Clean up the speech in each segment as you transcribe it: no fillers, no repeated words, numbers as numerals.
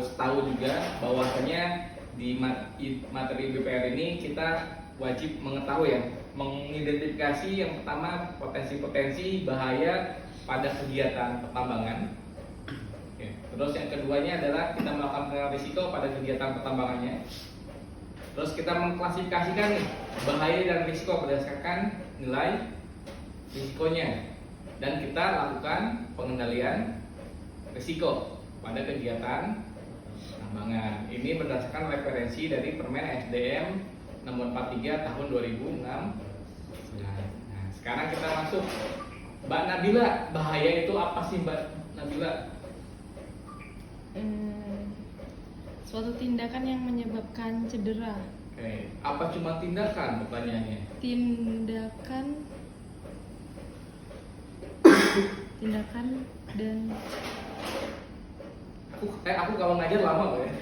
harus tahu juga bahwasanya di materi BPR ini kita wajib mengetahui ya, mengidentifikasi yang pertama potensi-potensi bahaya pada kegiatan pertambangan. Oke. Terus yang keduanya adalah kita melakukan risiko pada kegiatan pertambangannya. Terus kita mengklasifikasikan nih bahaya dan risiko berdasarkan nilai risikonya, dan kita lakukan pengendalian risiko pada kegiatan pertambangan. Ini berdasarkan referensi dari Permen SDM nomor 43 tahun 2006. Nah, sekarang kita masuk. Mbak Nabila, bahaya itu apa sih Mbak Nabila? Suatu tindakan yang menyebabkan cedera. Oke, apa cuma tindakan pertanyaannya? Tindakan dan aku kalau ngajar lama loh ya.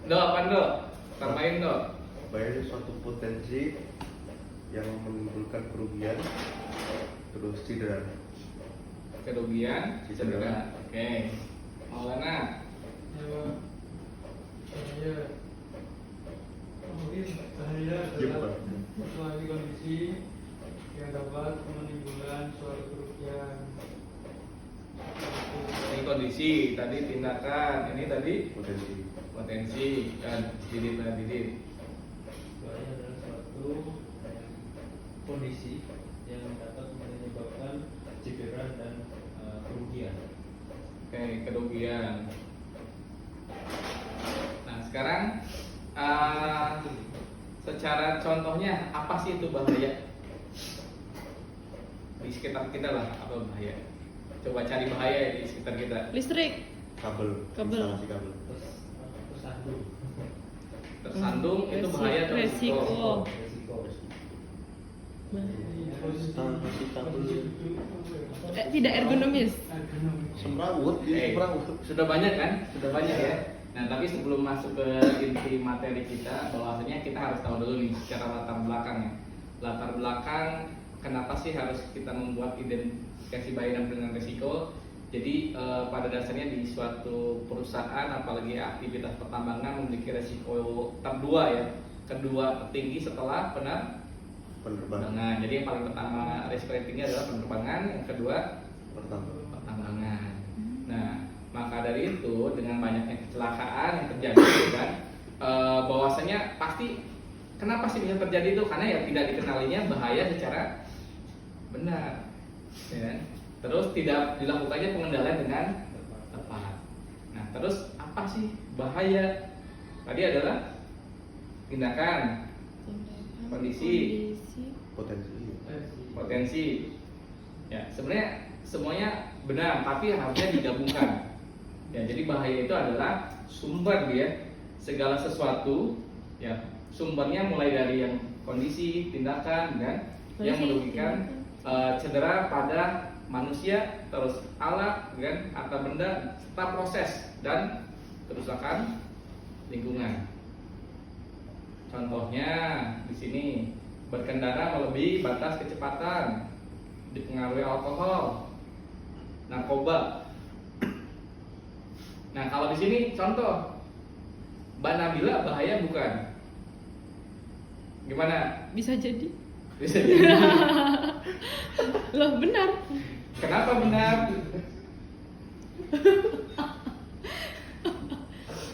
Do, apa do? Tambahin do. Bahaya itu suatu potensi yang menimbulkan kerugian terus cedera. Kerugian, cedera. Oke. Maulana. Bahaya adalah suatu kondisi yang dapat menimbulkan suatu kerugian. Ini kondisi, tadi tindakan, ini tadi potensi dan didit. Bahaya adalah suatu kondisi yang dapat menyebabkan cedera dan kerugian. Oke, kerugian. Nah, sekarang secara contohnya apa sih itu bahaya di sekitar kita lah? Apa bahaya? Coba cari bahaya di sekitar kita. listrik, Kabel. Instalasi kabel. Tersandung itu bahaya atau resiko. Instalasi kabel. Tidak ergonomis. Semrawut, semrawut. Sudah banyak kan? Sudah banyak ya. Nah, tapi sebelum masuk ke inti materi kita, bahwasanya kita harus tahu dulu nih secara latar belakang ya. Latar belakang kenapa sih harus kita membuat identifikasi bahaya dan dengan risiko? Jadi pada dasarnya di suatu perusahaan, apalagi aktivitas pertambangan, memiliki risiko terdua ya. Kedua tertinggi setelah penerbangan. Jadi yang paling pertama risiko yang tinggi adalah penerbangan, yang kedua pertambangan. Nah, maka dari itu dengan banyaknya kecelakaan yang terjadi kan, bahwasanya pasti kenapa sih bisa terjadi itu, karena ya tidak dikenalinya bahaya secara benar, ya kan? Terus tidak dilakukannya pengendalian dengan tepat. Nah, terus apa sih bahaya? Tadi adalah tindakan, kondisi, potensi. Ya, sebenarnya semuanya benar, tapi harusnya digabungkan. Ya, jadi bahaya itu adalah sumber dia segala sesuatu. Ya, sumbernya mulai dari yang kondisi, tindakan, dan yang merugikan cedera pada manusia, terus alat, kan, atau benda, serta proses dan kerusakan lingkungan. Contohnya di sini berkendara melebihi batas kecepatan, dipengaruhi alkohol, narkoba. Nah, kalau di sini contoh Mbak Nabila bahaya bukan? Gimana? Bisa jadi. Bisa jadi. Loh, benar. Kenapa benar?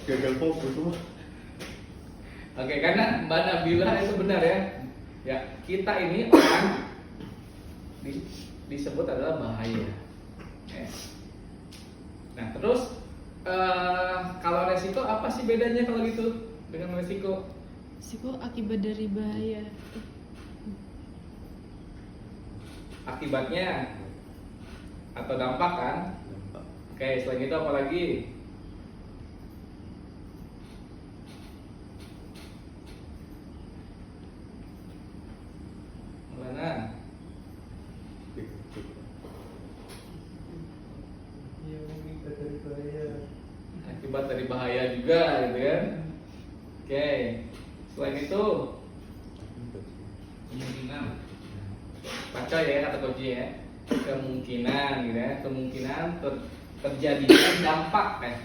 Gagal fokus semua. Oke, karena Mbak Nabila itu benar ya. Ya, kita ini orang disebut adalah bahaya. Ya. Nah, terus kalau resiko apa sih bedanya kalau gitu dengan resiko? Risiko akibat dari bahaya. Akibatnya atau dampak kan? Oke, selain itu apa lagi? Mana? Akibat dari bahaya juga gitu kan? Oke, selain itu kemungkinan baca ya kata kunci ya, kemungkinan gitu ya, kemungkinan terjadinya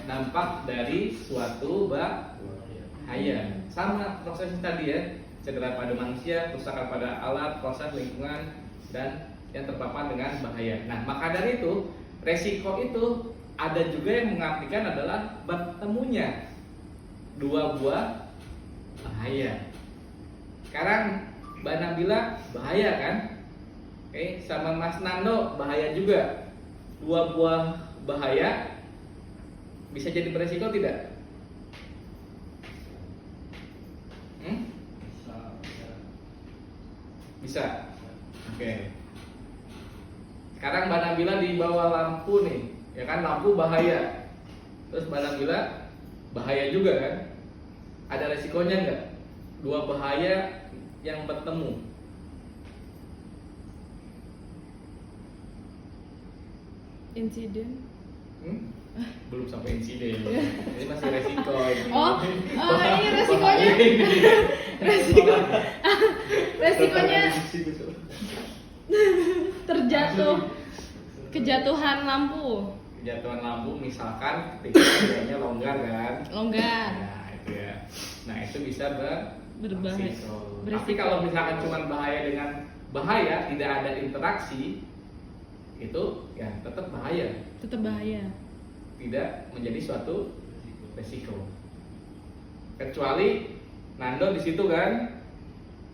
dampak dari suatu bahaya. Sama prosesnya tadi ya, cedera pada manusia, kerusakan pada alat, proses lingkungan, dan yang terpapar dengan bahaya. Nah, maka dari itu resiko itu ada juga yang mengartikan adalah bertemunya dua buah bahaya. Sekarang Mbak Nabila bahaya kan? Oke, sama Mas Nando bahaya juga. Dua buah bahaya bisa jadi beresiko tidak? Bisa. Oke. Sekarang Mbak Nabila di bawah lampu nih, ya kan, lampu bahaya. Terus Mbak Nabila bahaya juga kan? Ada resikonya nggak? Dua bahaya yang bertemu. Insiden. Belum sampai insiden. Ini masih resiko. Ini. Ini resikonya. Resikonya kejatuhan lampu. Kejatuhan lampu misalkan ketika medannya longgar kan? Longgar. Nah itu ya. Nah itu bisa Berbahaya. Tapi kalau misalkan cuma bahaya dengan bahaya, tidak ada interaksi, itu ya tetap bahaya. Tetap bahaya. Tidak menjadi suatu resiko. Kecuali Nando di situ kan,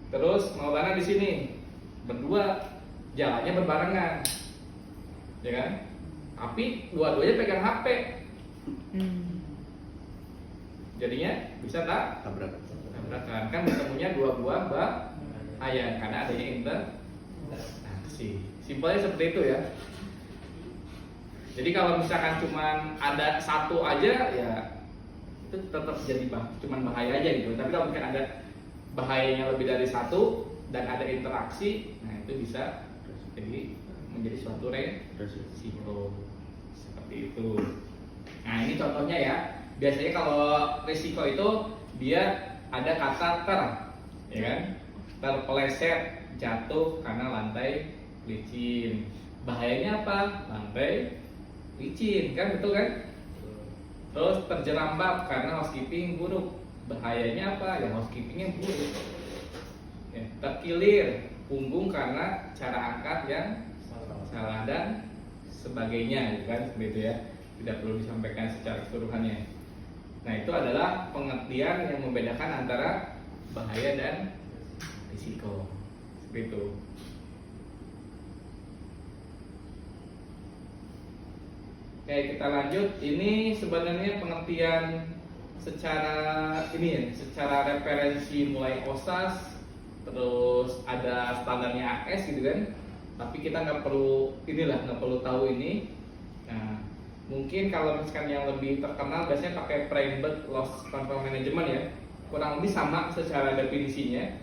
terus Maulana di sini, berdua jalannya berbarengan, ya kan? Tapi dua-duanya pegang HP, jadinya bisa tak tabrakan. Kan ketemunya dua buah bahaya karena adanya interaksi. Simpelnya seperti itu ya. Jadi kalau misalkan cuma ada satu aja ya itu tetap jadi cuman bahaya aja gitu. Tapi kalau mungkin ada bahayanya lebih dari satu dan ada interaksi, nah itu bisa jadi menjadi suatu resiko seperti itu. Nah ini contohnya ya. Biasanya kalau resiko itu dia ada kata ya kan, terpeleset, jatuh karena lantai licin. Bahayanya apa? Lantai licin kan, betul kan? Terus terjerambab karena housekeeping buruk. Bahayanya apa? Ya housekeepingnya buruk. Ya, terkilir punggung karena cara angkat yang salah dan sebagainya, gitu kan? Seperti itu ya. Tidak perlu disampaikan secara keseluruhannya. Nah itu adalah pengertian yang membedakan antara bahaya dan risiko. Seperti itu. Oke, kita lanjut. Ini sebenarnya pengertian secara secara referensi mulai OSAS, terus ada standarnya AS gitu kan. Tapi kita nggak perlu tahu ini. Nah, mungkin kalau misalkan yang lebih terkenal biasanya pakai Freiberg Loss Control Management ya. Kurang lebih sama secara definisinya.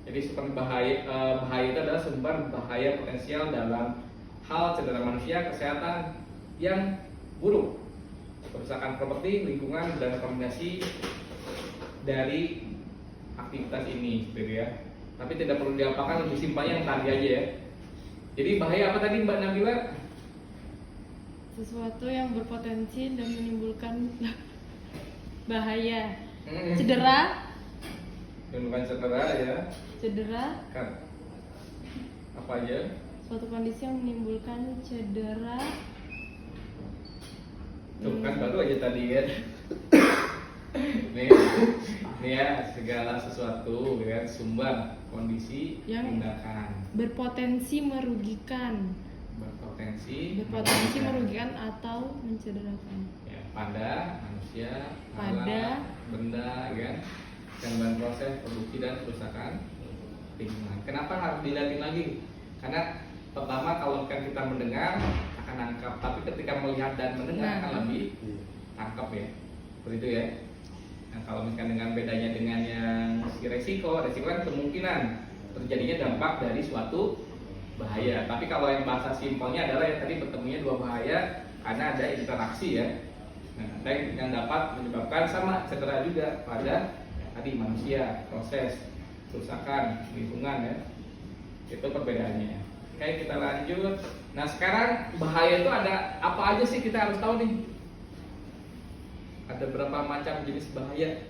Jadi sumber bahaya itu adalah sumber bahaya potensial dalam hal cedera manusia, kesehatan yang buruk, kerusakan properti, lingkungan, dan kombinasi dari aktivitas ini, gitu ya. Tapi tidak perlu diapakan, lebih simpelnya yang tadi aja ya. Jadi bahaya apa tadi Mbak Nabila? Sesuatu yang berpotensi dan menimbulkan bahaya. Cedera. Bukan cedera ya. Cedera. Kan. Apa aja? Suatu kondisi yang menimbulkan cedera. Tuh kan baru aja tadi kan. Nih ya, segala sesuatu kan sumber kondisi yang tindakan berpotensi merugikan merugikan atau mencederakan ya, pada manusia, pada alat, benda kan, dan proses produksi dan kerusakan lingkungan. Kenapa harus dilihatin lagi? Karena pertama kalau kan kita mendengar akan nangkap, tapi ketika melihat dan mendengar akan lebih tangkap ya, seperti itu ya. Nah kalau misalkan dengan bedanya dengan yang resiko kan kemungkinan terjadinya dampak dari suatu bahaya. Tapi kalau yang bahasa simpelnya adalah yang tadi bertemunya dua bahaya karena ada interaksi ya. Nah yang dapat menyebabkan sama cedera juga pada tadi manusia, proses kerusakan lingkungan ya. Itu perbedaannya. Oke, kita lanjut. Nah, sekarang bahaya itu ada apa aja sih kita harus tahu nih? Ada berapa macam jenis bahaya?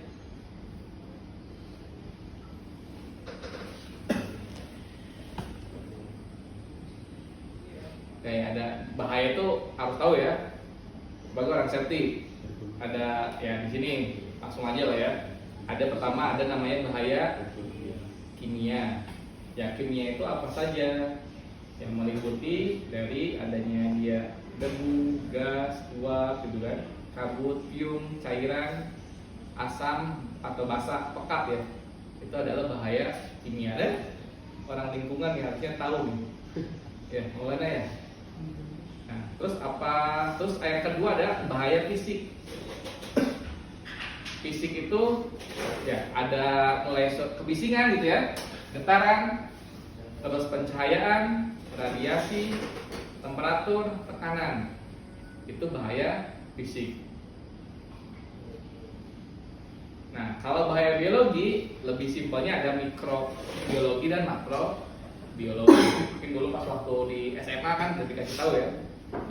Oke, ada bahaya itu harus tahu ya. Bagi orang safety. Ada ya di sini langsung aja lah ya. Ada pertama ada namanya bahaya kimia. Ya, kimia itu apa saja yang meliputi dari adanya dia debu, gas, uap gitu kan, kabut, pium, cairan, asam atau basah, pekat ya. Itu adalah bahaya kimia dan orang lingkungan yang harusnya tahu nih. Ya, Maulana ya. Nah, terus apa? Terus yang kedua ada bahaya fisik. Fisik itu ya ada mulai kebisingan gitu ya, getaran, terus pencahayaan, radiasi, temperatur, tekanan. Itu bahaya fisik. Nah, kalau bahaya biologi lebih simpelnya ada mikrobiologi dan makrobiologi. Mungkin dulu pas waktu di SMA kan udah dikasih tahu ya,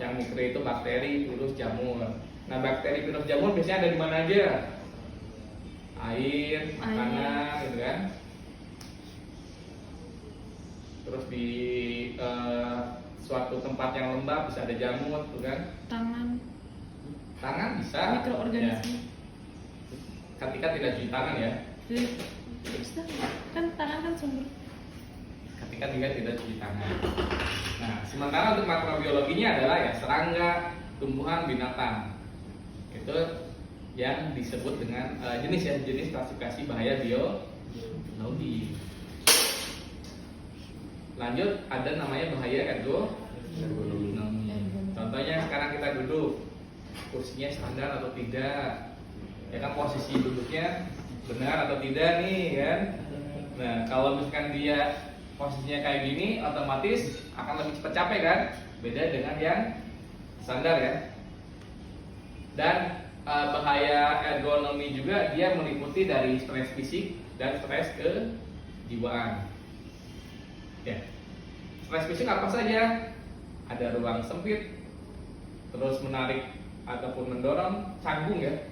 yang mikro itu bakteri, virus, jamur. Nah, bakteri, virus, jamur biasanya ada di mana aja? Air, makanan, gitu kan. Terus di suatu tempat yang lembab bisa ada jamur, gitu kan. Tangan bisa. Mikroorganisme. Ya. Ketika tidak cuci tangan ya. Bisa kan tangan kan sumber. Ketika tidak cuci tangan. Nah, sementara untuk makrobiologinya adalah ya serangga, tumbuhan, binatang. Itu yang disebut dengan jenis klasifikasi bahaya biologi. Lanjut, ada namanya bahaya ergonomi. Contohnya sekarang kita duduk, kursinya standar atau tidak, ya kan posisi duduknya benar atau tidak nih kan. Nah, kalau misalkan dia posisinya kayak gini, otomatis akan lebih cepat capek kan, beda dengan yang standar ya. Dan bahaya ergonomi juga dia meliputi dari stres fisik dan stres kejiwaan. Ya, stres fisik apa saja? Ada ruang sempit, terus menarik ataupun mendorong, canggung ya,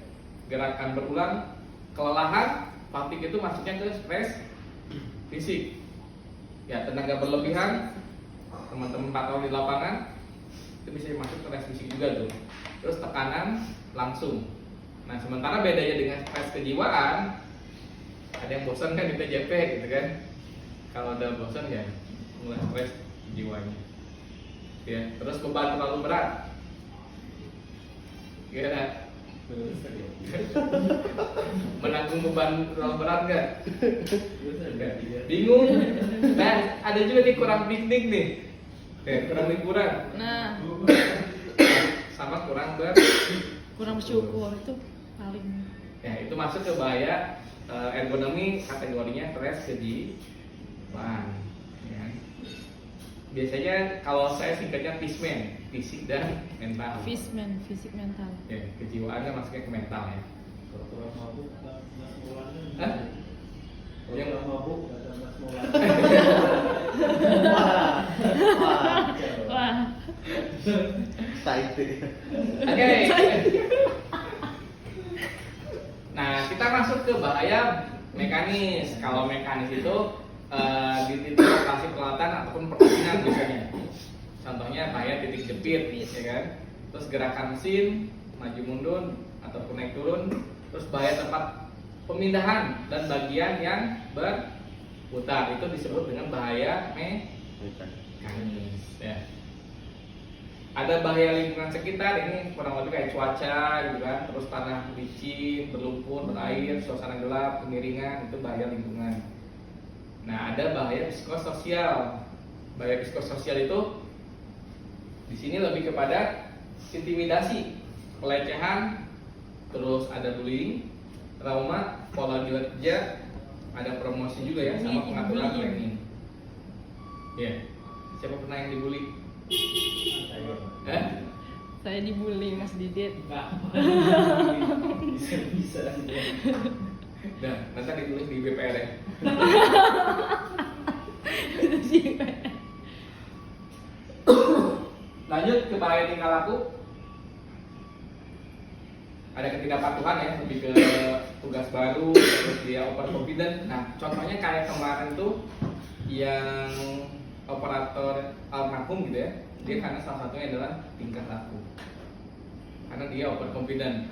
gerakan berulang, kelelahan, fatigue itu masuknya ke stres fisik. Ya, tenaga berlebihan, teman-teman patroli di lapangan itu bisa masuk stres fisik juga tuh. Terus tekanan langsung. Nah, sementara bedanya dengan stres kejiwaan, ada yang bosan kan di TJP gitu kan. Kalau udah bosan ya mulai stres jiwanya. Ya, terus beban terlalu berat. Gimana? Menanggung beban terlalu berat nggak? Bingung. Nah, ada juga nih kurang piknik nih. Kurang liburan. Nah, Sama kurang bersyukur itu paling. Ya, itu masuk ke bahaya ergonomi, kategorinya stres kejiwaan. Ya. Biasanya kalau saya singkatnya FISMEN, fisik dan mental. Fisik mental. Ya, kejiwaan kan masuknya ke mental ya. Kalau kurang mabuk, Mas Maulana. Hah? Kalau Yang- kurang mabuk, kata Mas Maulana. Wah, Excited. Oke. Nah, kita masuk ke bahaya mekanis. Kalau mekanis itu di titik lokasi peralatan ataupun permainan biasanya. Contohnya bahaya titik jepit, ya kan? Terus gerakan mesin, maju mundur ataupun naik turun. Terus bahaya tempat pemindahan dan bagian yang berputar, itu disebut dengan bahaya mekanis. Ya. Ada bahaya lingkungan sekitar, ini kurang lebih kayak cuaca gitu kan, terus tanah licin, berlumpur, berair, suasana gelap, kemiringan, itu bahaya lingkungan. Nah, ada bahaya psikososial. Bahaya psikososial itu di sini lebih kepada intimidasi, pelecehan, terus ada bullying, trauma, pola kerja, ada promosi juga ya, sama pengaturan training. Ya, siapa pernah yang dibully? saya dibully Mas Didit. Bisa. Nah, nanti ditulis di BPR ya. Lanjut ke bahaya tingkah laku. Ada ketidakpatuhan ya, lebih ke tugas baru, terus dia overconfident. Nah, contohnya kayak kemarin tuh yang operator almarhum gitu ya, dia karena salah satunya adalah tingkah laku. Karena dia overconfident,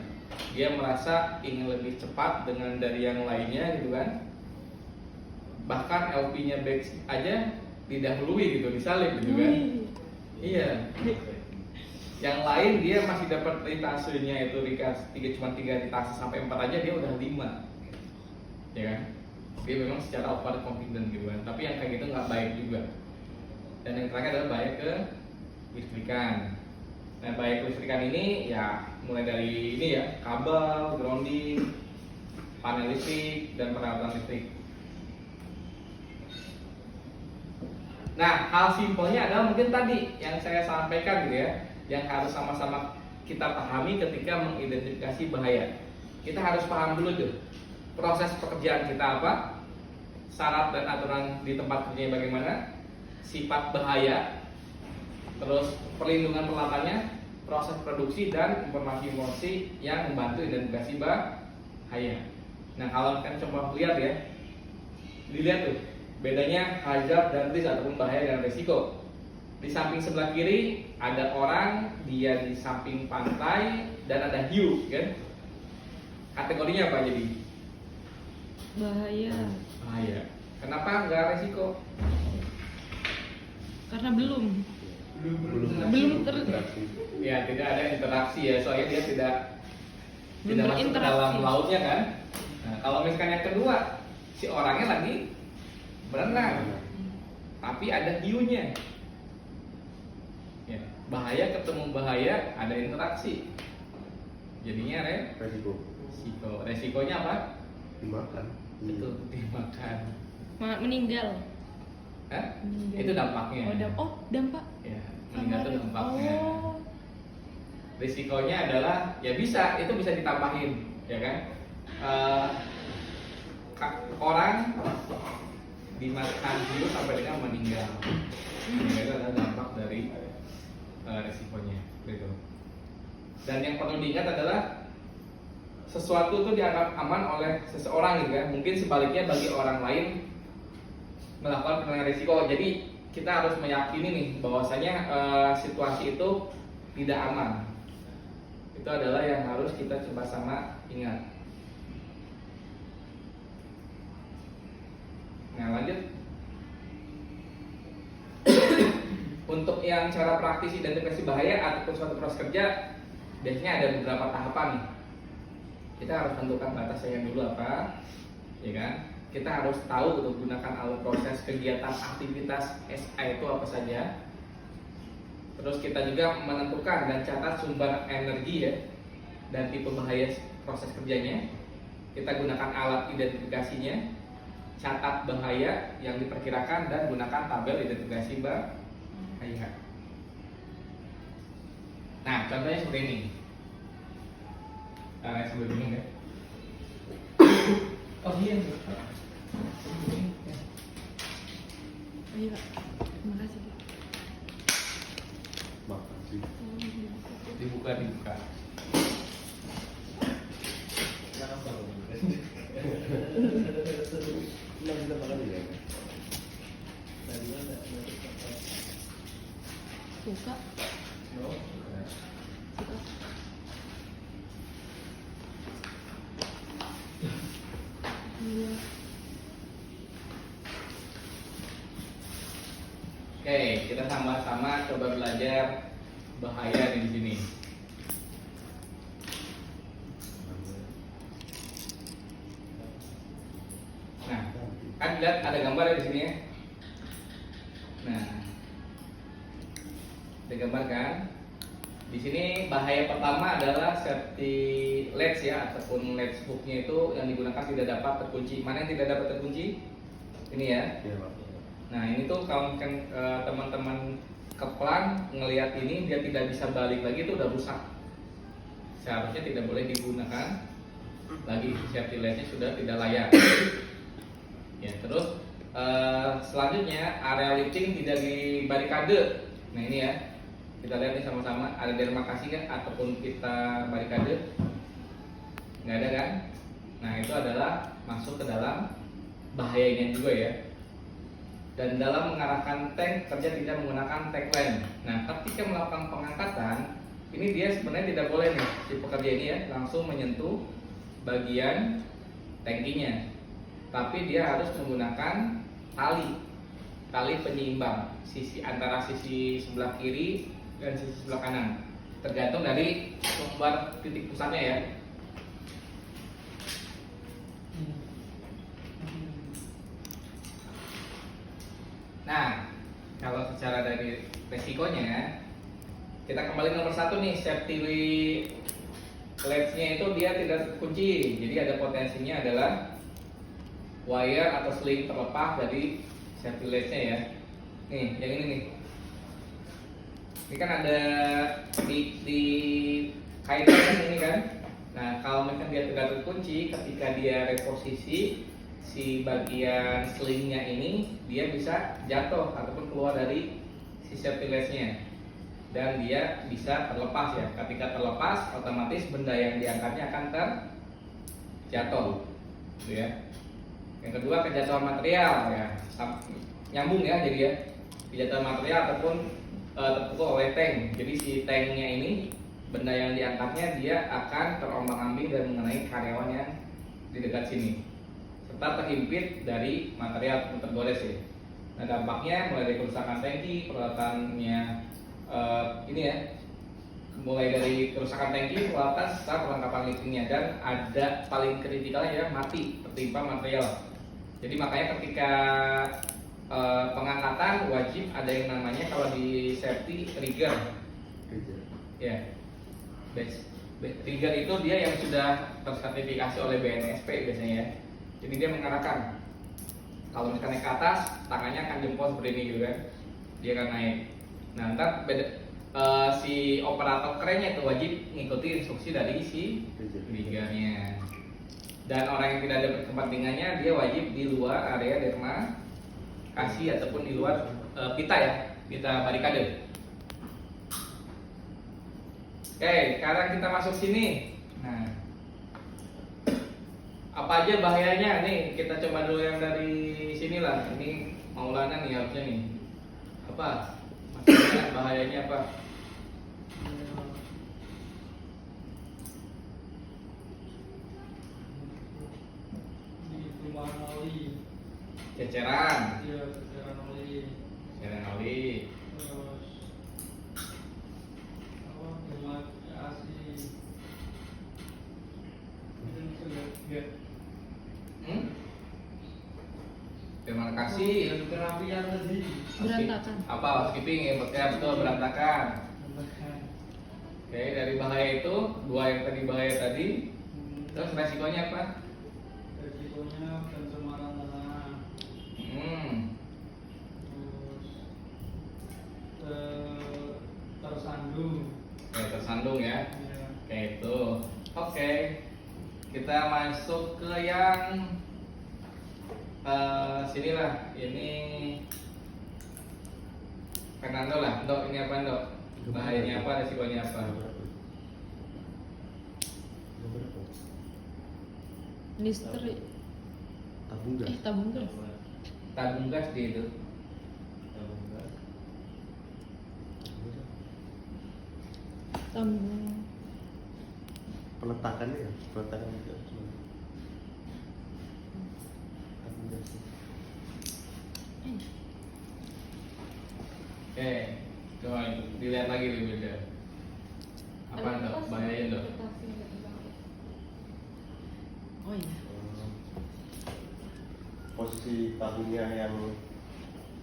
dia merasa ingin lebih cepat dari yang lainnya gitu kan. Bahkan LP-nya back aja didahului gitu, disalib gitu kan. Iya. Yang lain dia masih dapat ritasenya itu cuma 3 ritase sampai 4 aja dia udah 5. Ya kan? Dia memang secara overconfident gitu kan. Tapi yang kayak gitu nggak baik juga. Dan yang terakhir adalah bahaya ke listrikan. Nah, bahaya ke listrikan ini ya mulai dari ini ya, kabel, grounding, panel listrik, dan peralatan listrik. Nah, hal simpelnya adalah mungkin tadi yang saya sampaikan gitu ya, yang harus sama-sama kita pahami ketika mengidentifikasi bahaya. Kita harus paham dulu tuh proses pekerjaan kita apa, syarat dan aturan di tempat kerjanya bagaimana, sifat bahaya, terus perlindungan peralatannya, proses produksi, dan informasi yang membantu identifikasi bahaya. Nah, kalau kalian coba lihat ya, dilihat tuh bedanya hazard dan risk ataupun bahaya dan risiko. Di samping sebelah kiri ada orang, dia di samping pantai, dan ada hiu, kan? Kategorinya apa jadi? Bahaya. Bahaya. Kenapa nggak resiko? Karena belum interaksi. Ya, tidak ada interaksi ya, soalnya dia tidak Belum masuk ke berinteraksi. dalam lautnya kan. Nah, kalau misalkan yang kedua, si orangnya lagi berenang, tapi ada hiunya. Ya, bahaya ketemu bahaya, ada interaksi. Jadinya Resiko resiko. Resikonya apa? dimakan. Itu dimakan. Meninggal. Hah? Meninggal. Itu dampaknya. Dampak. Ya, meninggal itu dampaknya. Oh. Risikonya adalah ya bisa, itu bisa ditambahin, ya kan? Orang dimakan hiu sampai dengan meninggal. Meninggal itu adalah dampak dari risikonya, gitu. Dan yang perlu diingat adalah sesuatu itu dianggap aman oleh seseorang gitu kan. Mungkin sebaliknya bagi orang lain melakukan penilaian risiko. Jadi kita harus meyakini nih bahwasanya situasi itu tidak aman. Itu adalah yang harus kita coba sama ingat. Nah, lanjut. Untuk yang cara praktis identifikasi bahaya ataupun suatu proses kerja, biasanya ada beberapa tahapan nih. Kita harus tentukan batasnya dulu apa, ya kan? Kita harus tahu untuk gunakan alat proses kegiatan aktivitas SA itu apa saja. Terus kita juga menentukan dan catat sumber energi ya, dan tipe bahaya proses kerjanya. Kita gunakan alat identifikasinya, catat bahaya yang diperkirakan, dan gunakan tabel identifikasi bahaya. Nah, contohnya seperti ini. Sambil bingung ya. Oh iya. Iya, Pak. Terima kasih, Pak. Makasih. Dibuka. Nggak bisa makan ya? Suka. Iya. Oke, kita sama-sama coba belajar bahaya di sini. Nah, kan lihat ada gambar di sini ya. Nah, ada gambar kan? Di sini bahaya pertama adalah safety latch ya, ataupun latch hooknya itu yang digunakan tidak dapat terkunci. Mana yang tidak dapat terkunci? Ini ya. Iya, Pak. Nah, ini tuh kalau teman-teman keplang ngelihat ini dia tidak bisa balik lagi, itu udah rusak. Seharusnya tidak boleh digunakan lagi, safety latch-nya sudah tidak layak. Ya, terus selanjutnya area lifting tidak dibarikade. Nah, ini ya. Kita lihat nih sama-sama, ada demarkasi kan ataupun kita barikade? Nggak ada kan? Nah itu adalah masuk ke dalam bahayanya juga ya. Dan dalam mengarahkan tank kerja tidak menggunakan tagline. Nah ketika melakukan pengangkatan, ini dia sebenarnya tidak boleh nih si pekerja ini ya langsung menyentuh bagian tangkinya, tapi dia harus menggunakan tali penyeimbang sisi antara sisi sebelah kiri dan sisi sebelah kanan, tergantung dari sumber titik pusatnya ya. Nah, kalau secara dari resikonya, kita kembali nomor 1 nih, safety latch-nya itu dia tidak terkunci, jadi ada potensinya adalah wire atau sling terlepas dari safety latch-nya ya. Nih, yang ini nih. Ini kan ada di kaitan ini kan. Nah, kalau misalkan dia tidak terkunci, ketika dia reposisi si bagian slingnya ini, dia bisa jatuh ataupun keluar dari si safety latch-nya dan dia bisa terlepas ya. Ketika terlepas, otomatis benda yang diangkatnya akan terjatuh, gitu ya. Yang kedua, kejatuhan material ya, nyambung ya, jadi ya kejatuhan material ataupun terpukul oleh tank. Jadi si tanknya ini, benda yang diangkatnya dia akan terombang-ambing dan mengenai karyawan yang di dekat sini, serta terhimpit dari material yang tergores ya. Nah dampaknya mulai dari kerusakan tangki, peralatannya ini ya, mulai dari kerusakan tangki, peralatan serta perlengkapan listriknya, dan ada paling kritikalnya ya mati tertimpa material. Jadi makanya ketika pengangkatan wajib ada yang namanya kalau di safety trigger. Ya, trigger itu dia yang sudah tersertifikasi oleh BNSP biasanya ya. Jadi dia mengarahkan kalau misalnya naik ke atas, tangannya akan jempol seperti ini gitu kan, dia akan naik. Nah ntar si operator kerennya itu wajib mengikuti instruksi dari si triggernya. Dan orang yang tidak ada kepentingannya, dia wajib di luar area demarkasi ataupun di luar pita ya, pita barikade. Oke, sekarang kita masuk sini. Nah, apa aja bahayanya nih? Kita coba dulu yang dari sini lah. Ini Maulana nih harusnya nih. Apa? Maksudnya bahayanya apa? Perubahan oli. Ceceran. Iya, ceceran oli. Ceceran oli. Terus apa? Demarkasi. Itu sudah get. Demarkasi. Kerapian tadi. Berantakan. Apa? Housekeeping ya, betul berantakan. Oke, dari bahaya itu dua yang tadi bahaya tadi. Terus resikonya apa? Resikonya pencemaran tanah. Terus tersandung. Kayak tersandung ya. Ya. Kayak itu. Oke. Kita masuk ke yang sinilah. Ini Fernando lah. Dok, ini apa dok? Bahayanya apa? Resikonya apa? Listrik. Tabung gas. Tabung gas. Tabung gas di itu. Tabung. Peletakannya ya, peletakan juga. Tabung gas. Oke. Coba dilihat lagi lebih beda. Apa dok? Bahayanya dok? Oh iya. Posisi tabungnya yang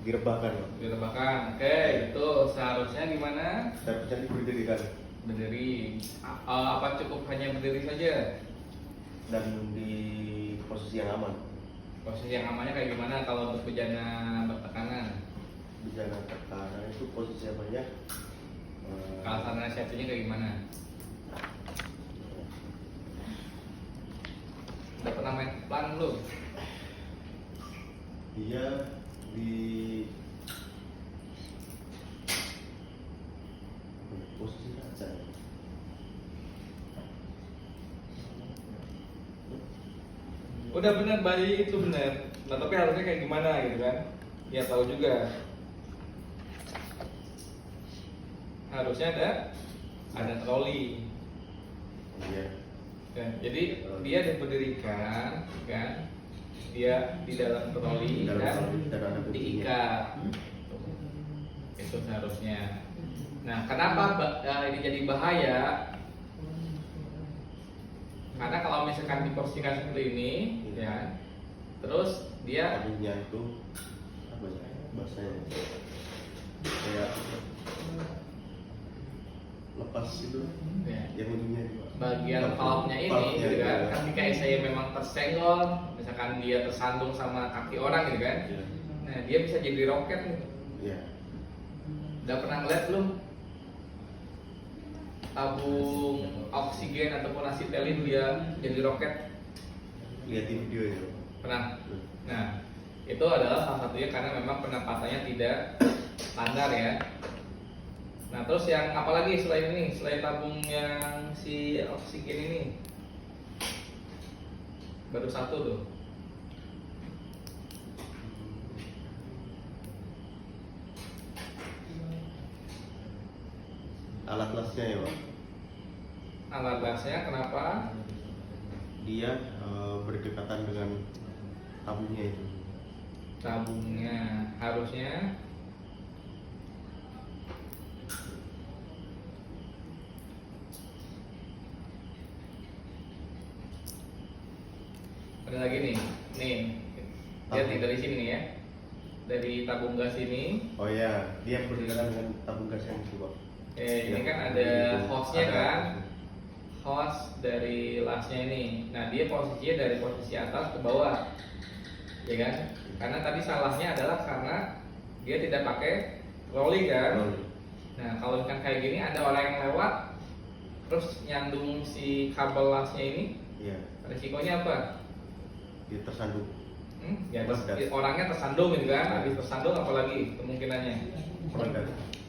direbahkan, Pak. Direbahkan. Oke, itu seharusnya gimana? Seharusnya diberdirikan Berdiri. Apa cukup hanya berdiri saja? dan di posisi yang aman. Posisi yang amannya kayak gimana kalau untuk bejana bertekanan? Bejana tekanan itu posisi amannya Kalau sarana safety-nya kayak gimana? Udah pernah main plan belum? dia di kaca. Udah bener bayi itu bener. Nah tapi harusnya kayak gimana gitu kan? Ya tahu juga. Harusnya ada troli. Iya. Ya, jadi dia diberdirikan, kan? Dia di dalam troli Dalam dan troli dan ada kuncinya. diikat. Itu seharusnya. Nah, kenapa ini jadi bahaya? Karena kalau misalkan diposisikan seperti ini, ya, terus dia Tadinya itu apa ya bahasanya? Kayak lepas itu, ya, yang ujungnya bagian valve-nya ini, Valve-nya, gitu kan? ya. Ketika saya memang tersenggol, misalkan dia tersandung sama kaki orang, gitu kan? Iya. Nah, dia bisa jadi roket nih. Iya. Udah pernah ngeliat belum tabung oksigen ataupun asetilin dia jadi roket? Lihat di video itu. Pernah? Nah, itu adalah salah satunya karena memang penempatannya tidak standar ya. Nah, terus yang apa lagi selain ini? Selain tabung yang si oksigen ini? Baru satu tuh. Alat lasnya ya Pak. Alat gasnya kenapa? Dia berdekatan dengan tabungnya itu. Tabungnya harusnya ada lagi nih, lihat nih dari sini nih ya, dari tabung gas ini. Oh ya, dia berdekatan dengan tabung gas yang itu Pak. Ini Ya, kan ada itu hostnya ada. kan, host dari lasnya ini. Nah dia posisinya dari posisi atas ke bawah, ya kan? Karena tadi salahnya adalah karena dia tidak pakai rolling kan. Rolling. Nah kalau kan kayak gini ada orang yang lewat, terus nyandung si kabel lasnya ini, Iya, resikonya apa? dia tersandung. Ya Meledak. orangnya tersandung gitu kan, habis tersandung apalagi kemungkinannya Meledak.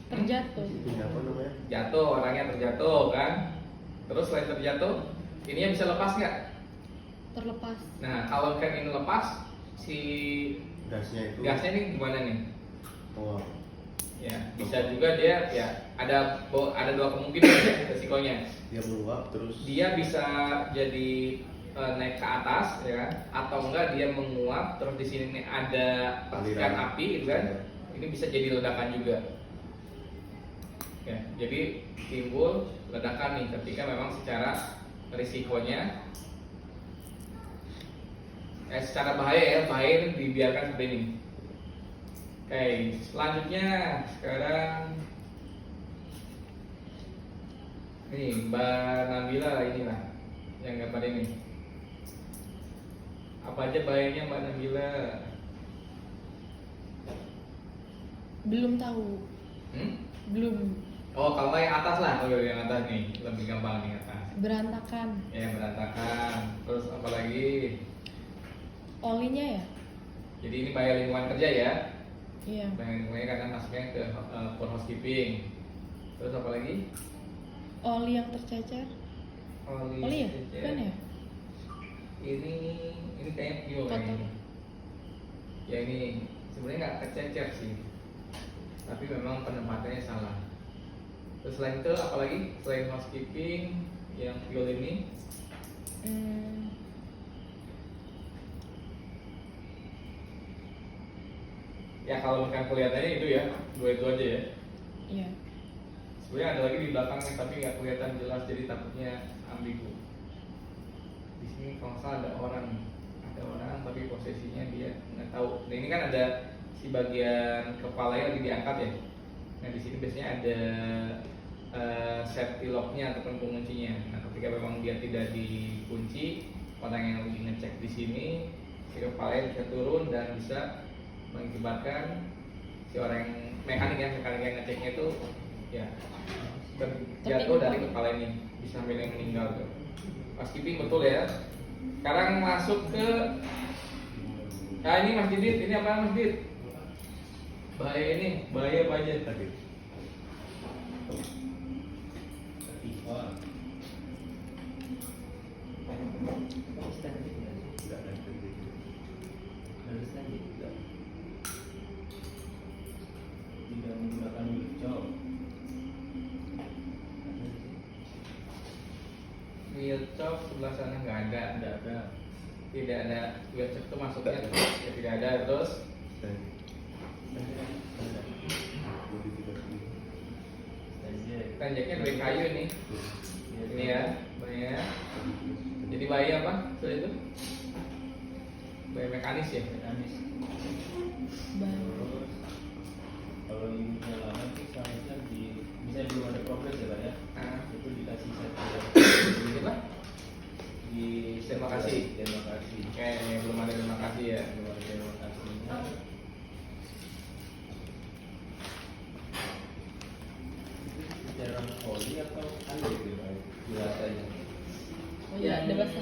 Terjatuh. Ini apa namanya? jatuh, orangnya terjatuh kan. Terus selain terjatuh, ininya bisa lepas nggak? Terlepas. Nah kalau kan ini lepas, si Gasnya itu. gasnya ini gimana nih? Oh, Ya bisa juga dia ya ada dua kemungkinan ya resikonya. dia meluap terus. Dia bisa jadi naik ke atas ya kan, atau enggak dia menguap terus di sini nih ada percikan Aliran. api gitu kan. Ini bisa jadi ledakan juga. Ya, jadi timbul ledakan nih ketika memang secara risikonya secara bahaya ini dibiarkan seperti ini. Oke, selanjutnya sekarang nih Mbak Nabila inilah yang gambar ini. Apa aja bahayanya Mbak Nabila? Belum tahu. Belum. Oh kalau yang atas lah, oh yang atas nih lebih gampang nih atas. Berantakan. Ya berantakan. Terus apa lagi? Olinya ya? Jadi ini bahaya lingkungan kerja ya. Iya. Bahaya lingkungannya karena masuknya ke for housekeeping. Terus apa lagi? Oli yang tercecer. Oli ya? cecer. Bukan ya? Ini kayaknya fuel Kotor. kayaknya. Ya ini sebenarnya nggak kececer sih, tapi memang penempatannya salah. Terus selain itu apalagi selain housekeeping yang fuel ini? Ya kalau misalkan kelihatannya itu ya, dua itu aja ya. Iya. Sebenarnya ada lagi di belakangnya tapi nggak kelihatan jelas jadi takutnya ambigu. Di sini kalau nggak salah ada orang tapi posisinya dia nggak tahu. Nah ini kan ada si bagian kepalanya lagi diangkat ya. Nah di sini biasanya ada safety locknya ataupun penguncinya. Nah ketika memang dia tidak dikunci, orang yang lagi ngecek di sini si kepalanya bisa turun dan bisa mengakibatkan si orang yang mekanik yang ngeceknya itu ya jatuh dari kepala ini bisa sampai yang meninggal tuh. Housekeeping betul ya. Sekarang masuk ke ini Mas Didit, ini apa Mas Didit? Bahaya apa aja tadi? sebelah sana nggak ada. Tidak ada. Tidak ada website itu masuknya ya, tidak ada. Terus tanjaknya dari kayu ini. Ini ya, bayinya. Jadi bayi apa? Setelah itu bayi mekanis ya. Mekanis. Baru. Terus kalau ini nyalakan tuh seharusnya di misalnya belum ada progres ya Pak ya, Nah, itu dikasih set ini apa? di Terima kasih. terima kasih. Oke, belum ada terima kasih ya. Belum ada terima kasihnya. Cara poli atau ada gitu Pak biasanya. Oh iya, ada bahasa.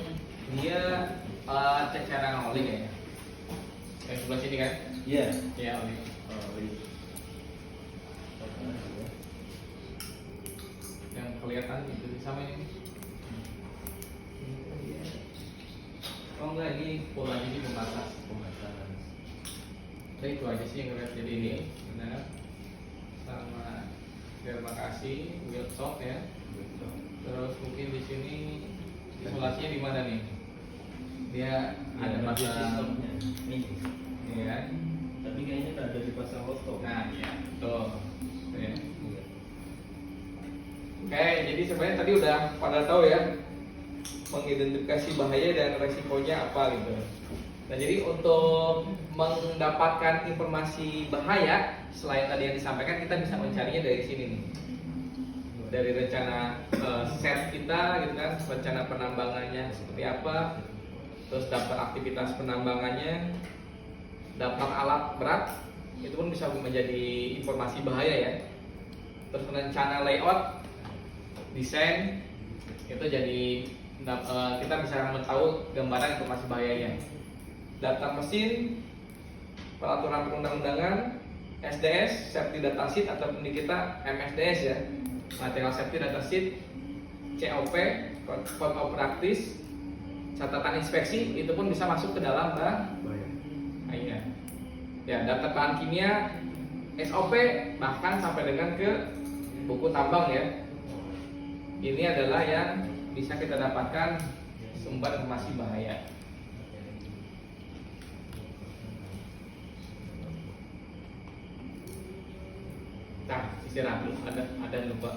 Dia cek cara ngoling ya. Yang sebelah sini kan? Iya. Iya, oli. Oh iya. Yang kelihatan itu sama ini. Oh enggak, ini pola ini pembatas. Pemasaran. Jadi itu aja sih yang ngeliat jadi ini benar. Sama terima kasih Wilson ya. Terus mungkin di sini isolasinya di mana nih? Dia ada budget pasang sistemnya. Ini. ini kan? Tapi kayaknya tak ada dipasang loto. Nah, iya, betul. Ya. Iya. Oke, jadi sebenarnya tadi udah pada tahu ya mengidentifikasi bahaya dan resikonya apa gitu. Nah, jadi untuk mendapatkan informasi bahaya selain tadi yang disampaikan, kita bisa mencarinya dari sini nih. Dari rencana set kita gitu kan, rencana penambangannya seperti apa, terus daftar aktivitas penambangannya, daftar alat berat, itu pun bisa menjadi informasi bahaya ya. Terus rencana layout, desain, itu jadi kita bisa tahu gambaran informasi bahayanya. Daftar mesin, peraturan perundang-undangan, SDS, safety data sheet atau di kita MSDS ya, material safety data sheet, COP, code of practice, catatan inspeksi, itu pun bisa masuk ke dalam bahaya. Ya, daftar bahan kimia, SOP, bahkan sampai dengan ke buku tambang ya. Ini adalah yang bisa kita dapatkan sumber informasi bahaya. Nah, istirahat dulu. Ada lupa.